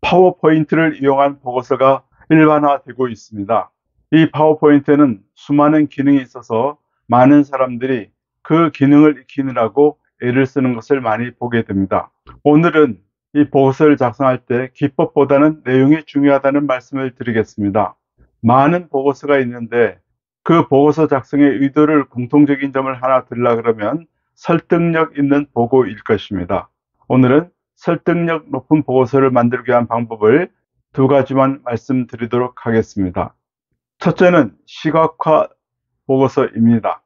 파워포인트를 이용한 보고서가 일반화되고 있습니다. 이 파워포인트는 수많은 기능이 있어서 많은 사람들이 그 기능을 익히느라고 애를 쓰는 것을 많이 보게 됩니다. 오늘은 이 보고서를 작성할 때 기법보다는 내용이 중요하다는 말씀을 드리겠습니다. 많은 보고서가 있는데 그 보고서 작성의 의도를 공통적인 점을 하나 들으려 그러면 설득력 있는 보고일 것입니다. 오늘은 설득력 높은 보고서를 만들기 위한 방법을 두 가지만 말씀드리도록 하겠습니다. 첫째는 시각화 보고서입니다.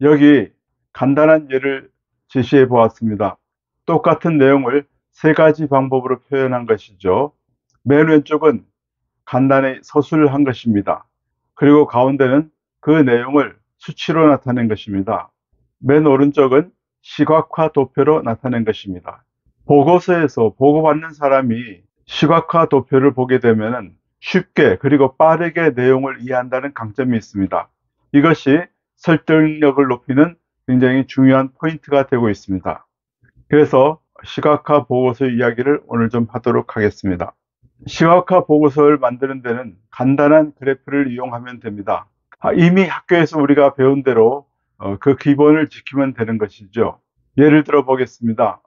여기 간단한 예를 제시해 보았습니다. 똑같은 내용을 세 가지 방법으로 표현한 것이죠. 맨 왼쪽은 간단히 서술한 것입니다. 그리고 가운데는 그 내용을 수치로 나타낸 것입니다. 맨 오른쪽은 시각화 도표로 나타낸 것입니다. 보고서에서 보고받는 사람이 시각화 도표를 보게 되면 쉽게 그리고 빠르게 내용을 이해한다는 강점이 있습니다. 이것이 설득력을 높이는 굉장히 중요한 포인트가 되고 있습니다. 그래서 시각화 보고서 이야기를 오늘 좀 하도록 하겠습니다. 시각화 보고서를 만드는 데는 간단한 그래프를 이용하면 됩니다. 이미 학교에서 우리가 배운 대로 그 기본을 지키면 되는 것이죠. 예를 들어 보겠습니다.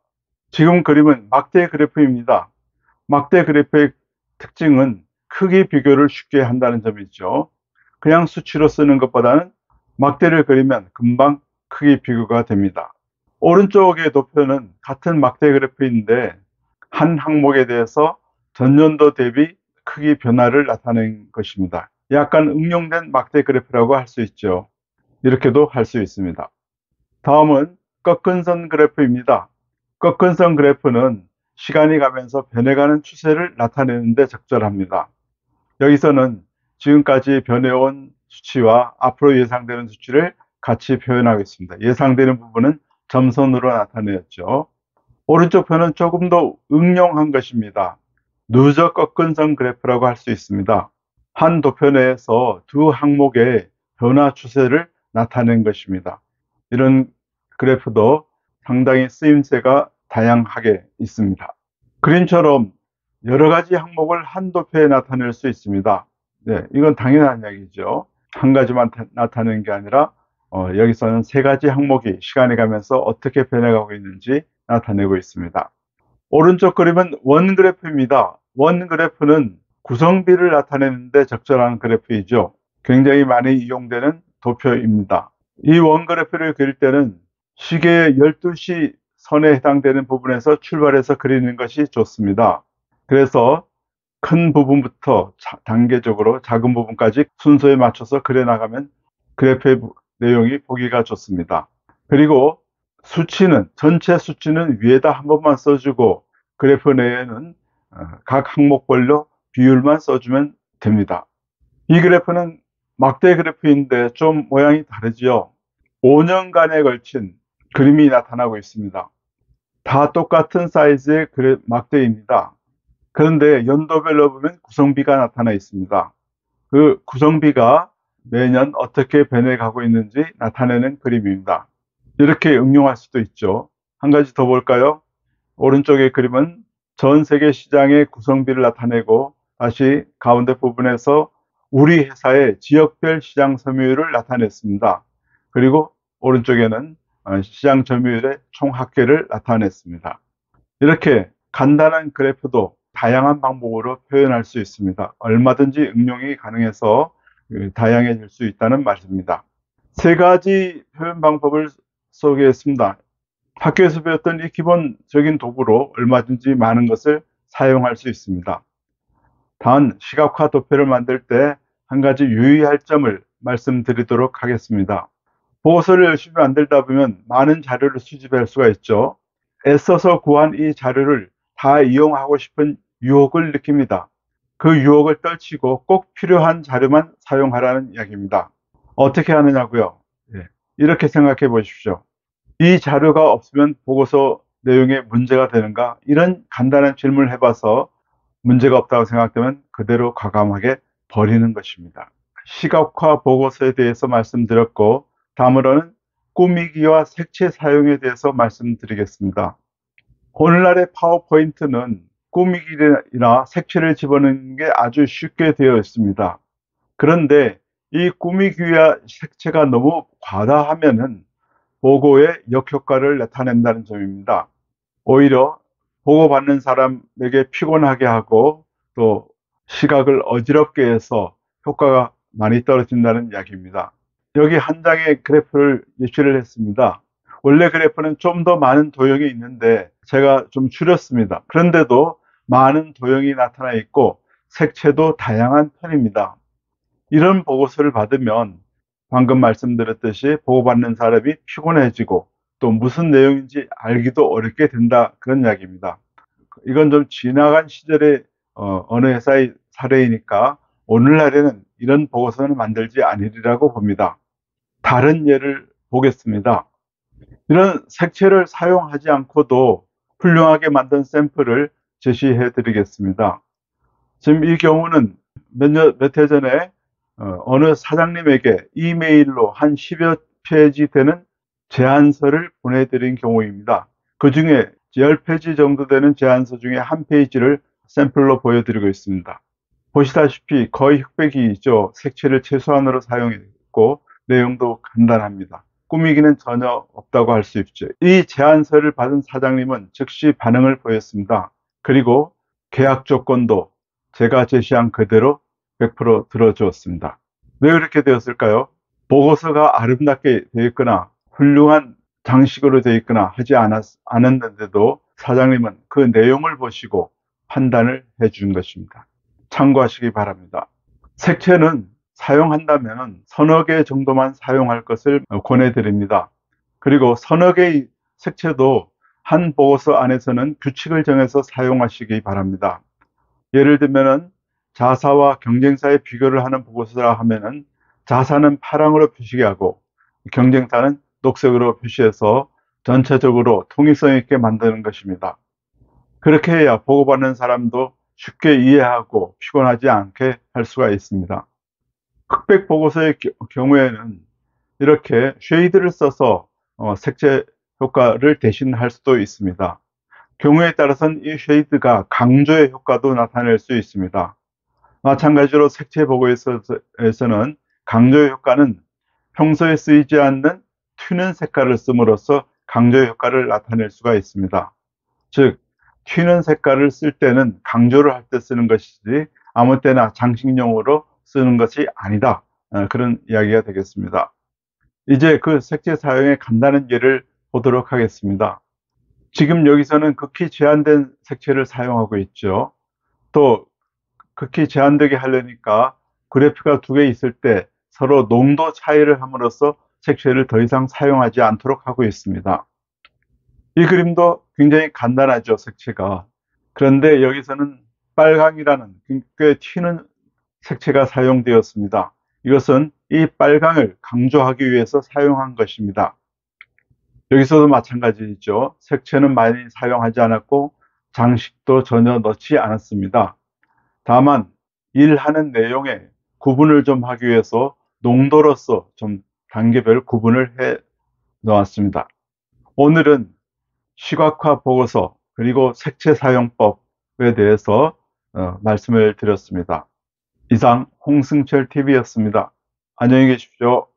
지금 그림은 막대 그래프입니다. 막대 그래프의 특징은 크기 비교를 쉽게 한다는 점이죠. 그냥 수치로 쓰는 것보다는 막대를 그리면 금방 크기 비교가 됩니다. 오른쪽의 도표는 같은 막대 그래프인데 한 항목에 대해서 전년도 대비 크기 변화를 나타낸 것입니다. 약간 응용된 막대 그래프라고 할 수 있죠. 이렇게도 할 수 있습니다. 다음은 꺾은 선 그래프입니다. 꺾은 선 그래프는 시간이 가면서 변해가는 추세를 나타내는 데 적절합니다. 여기서는 지금까지 변해온 수치와 앞으로 예상되는 수치를 같이 표현하겠습니다. 예상되는 부분은 점선으로 나타내었죠. 오른쪽 편은 조금 더 응용한 것입니다. 누적 꺾은 선 그래프라고 할 수 있습니다. 한 도표 내에서 두 항목의 변화 추세를 나타낸 것입니다. 이런 그래프도 상당히 쓰임새가 다양하게 있습니다. 그림처럼 여러 가지 항목을 한 도표에 나타낼 수 있습니다. 네, 이건 당연한 이야기죠. 한 가지만 나타내는 게 아니라 여기서는 세 가지 항목이 시간이 가면서 어떻게 변해가고 있는지 나타내고 있습니다. 오른쪽 그림은 원 그래프입니다. 원 그래프는 구성비를 나타내는 데 적절한 그래프이죠. 굉장히 많이 이용되는 도표입니다. 이 원 그래프를 그릴 때는 시계의 12시 선에 해당되는 부분에서 출발해서 그리는 것이 좋습니다. 그래서 큰 부분부터 단계적으로 작은 부분까지 순서에 맞춰서 그려나가면 그래프의 내용이 보기가 좋습니다. 그리고 수치는 전체 수치는 위에다 한 번만 써주고 그래프 내에는 각 항목별로 비율만 써주면 됩니다. 이 그래프는 막대 그래프인데 좀 모양이 다르지요. 5년간에 걸친 그림이 나타나고 있습니다. 다 똑같은 사이즈의 막대입니다. 그런데 연도별로 보면 구성비가 나타나 있습니다. 그 구성비가 매년 어떻게 변해가고 있는지 나타내는 그림입니다. 이렇게 응용할 수도 있죠. 한 가지 더 볼까요? 오른쪽의 그림은 전 세계 시장의 구성비를 나타내고 다시 가운데 부분에서 우리 회사의 지역별 시장 점유율을 나타냈습니다. 그리고 오른쪽에는 시장 점유율의 총 합계를 나타냈습니다. 이렇게 간단한 그래프도 다양한 방법으로 표현할 수 있습니다. 얼마든지 응용이 가능해서 다양해질 수 있다는 말입니다. 세 가지 표현 방법을 소개했습니다. 학교에서 배웠던 이 기본적인 도구로 얼마든지 많은 것을 사용할 수 있습니다. 단, 시각화 도표를 만들 때 한 가지 유의할 점을 말씀드리도록 하겠습니다. 보고서를 열심히 만들다 보면 많은 자료를 수집할 수가 있죠. 애써서 구한 이 자료를 다 이용하고 싶은 유혹을 느낍니다. 그 유혹을 떨치고 꼭 필요한 자료만 사용하라는 이야기입니다. 어떻게 하느냐고요? 이렇게 생각해 보십시오. 이 자료가 없으면 보고서 내용에 문제가 되는가? 이런 간단한 질문을 해봐서 문제가 없다고 생각되면 그대로 과감하게 버리는 것입니다. 시각화 보고서에 대해서 말씀드렸고 다음으로는 꾸미기와 색채 사용에 대해서 말씀드리겠습니다. 오늘날의 파워포인트는 꾸미기나 색채를 집어넣는 게 아주 쉽게 되어 있습니다. 그런데 이 꾸미기와 색채가 너무 과다하면은 보고에 역효과를 나타낸다는 점입니다. 오히려 보고받는 사람에게 피곤하게 하고 또 시각을 어지럽게 해서 효과가 많이 떨어진다는 이야기입니다. 여기 한 장의 그래프를 예시를 했습니다. 원래 그래프는 좀 더 많은 도형이 있는데 제가 좀 줄였습니다. 그런데도 많은 도형이 나타나 있고 색채도 다양한 편입니다. 이런 보고서를 받으면 방금 말씀드렸듯이 보고받는 사람이 피곤해지고 또 무슨 내용인지 알기도 어렵게 된다, 그런 이야기입니다. 이건 좀 지나간 시절의 어느 회사의 사례이니까 오늘날에는 이런 보고서는 만들지 않으리라고 봅니다. 다른 예를 보겠습니다. 이런 색채를 사용하지 않고도 훌륭하게 만든 샘플을 제시해 드리겠습니다. 지금 이 경우는 몇 해 전에 어느 사장님에게 이메일로 한 10여 페이지 되는 제안서를 보내드린 경우입니다. 그 중에 10페이지 정도 되는 제안서 중에 한 페이지를 샘플로 보여드리고 있습니다. 보시다시피 거의 흑백이죠. 색채를 최소한으로 사용했고 내용도 간단합니다. 꾸미기는 전혀 없다고 할 수 있죠. 이 제안서를 받은 사장님은 즉시 반응을 보였습니다. 그리고 계약 조건도 제가 제시한 그대로 100% 들어주었습니다. 왜 그렇게 되었을까요? 보고서가 아름답게 되어 있거나 훌륭한 장식으로 되어 있거나 하지 않았는데도 사장님은 그 내용을 보시고 판단을 해 준 것입니다. 참고하시기 바랍니다. 색채는 사용한다면 서너 개 정도만 사용할 것을 권해드립니다. 그리고 서너 개의 색채도 한 보고서 안에서는 규칙을 정해서 사용하시기 바랍니다. 예를 들면은 자사와 경쟁사의 비교를 하는 보고서라 하면은 자사는 파랑으로 표시하고 경쟁사는 녹색으로 표시해서 전체적으로 통일성 있게 만드는 것입니다. 그렇게 해야 보고받는 사람도 쉽게 이해하고 피곤하지 않게 할 수가 있습니다. 흑백 보고서의 경우에는 이렇게 쉐이드를 써서 색채 효과를 대신할 수도 있습니다. 경우에 따라서는 이 쉐이드가 강조의 효과도 나타낼 수 있습니다. 마찬가지로 색채 보고에서는 강조의 효과는 평소에 쓰이지 않는 튀는 색깔을 씀으로써 강조의 효과를 나타낼 수가 있습니다. 즉, 튀는 색깔을 쓸 때는 강조를 할 때 쓰는 것이지 아무 때나 장식용으로 쓰는 것이 아니다, 그런 이야기가 되겠습니다. 이제 그 색채 사용의 간단한 예를 보도록 하겠습니다. 지금 여기서는 극히 제한된 색채를 사용하고 있죠. 또 극히 제한되게 하려니까 그래프가 두 개 있을 때 서로 농도 차이를 함으로써 색채를 더 이상 사용하지 않도록 하고 있습니다. 이 그림도 굉장히 간단하죠, 색채가. 그런데 여기서는 빨강이라는 꽤 튀는 색채가 사용되었습니다. 이것은 이 빨강을 강조하기 위해서 사용한 것입니다. 여기서도 마찬가지죠. 색채는 많이 사용하지 않았고 장식도 전혀 넣지 않았습니다. 다만 일하는 내용에 구분을 좀 하기 위해서 농도로서 좀 단계별 구분을 해 놓았습니다. 오늘은 시각화 보고서 그리고 색채 사용법에 대해서 말씀을 드렸습니다. 이상 홍승철 TV였습니다. 안녕히 계십시오.